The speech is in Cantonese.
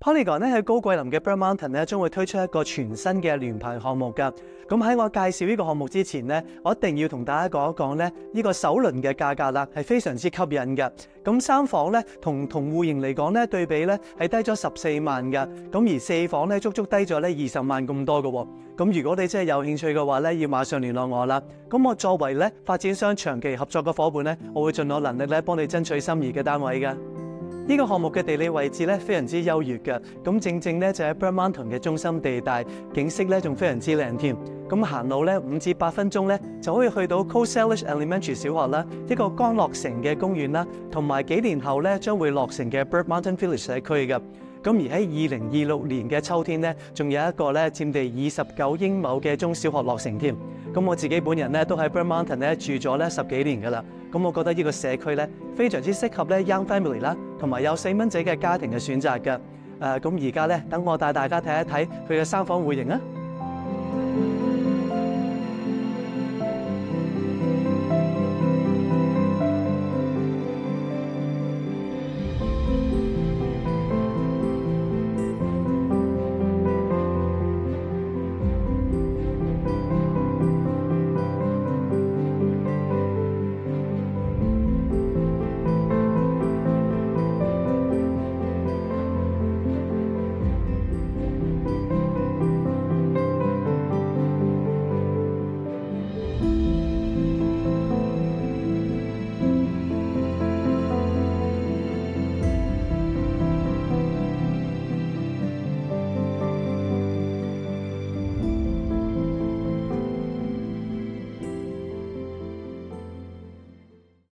Polygon 咧喺高貴林嘅 Burnt Mountain 咧，將會推出一個全新嘅聯排項目㗎。咁喺我介紹呢個項目之前咧，我一定要同大家講一講咧，呢個首輪嘅價格啦，係非常之吸引嘅。咁三房咧同戶型嚟講咧，對比咧係低咗14萬㗎。咁而四房咧足足低咗咧20萬咁多嘅喎。咁如果你真係有興趣嘅話咧，要馬上聯絡我啦。咁我作為咧發展商長期合作嘅伙伴咧，我會盡我能力咧幫你爭取心儀嘅單位㗎。呢個項目嘅地理位置咧非常之優越嘅，咁正咧就喺 Burnt Mountain 嘅中心地帶，景色咧仲非常之靚添。咁行路咧5至8分鐘咧就可以去到 Cold Salish Elementary 小學啦，一個剛落成嘅公園啦，同埋幾年後咧將會落成嘅 Burnt Mountain Village 社區嘅。咁而喺2026年嘅秋天咧，仲有一個咧佔地29英畝嘅中小學落成添。咁我自己本人咧都喺 Burnt Mountain 咧住咗咧10幾年㗎啦。咁我覺得呢個社區咧非常之適合咧 young family 啦，同埋有4蚊仔嘅家庭嘅選擇㗎。咁而家咧等我帶大家睇一睇佢嘅三房戶型啊！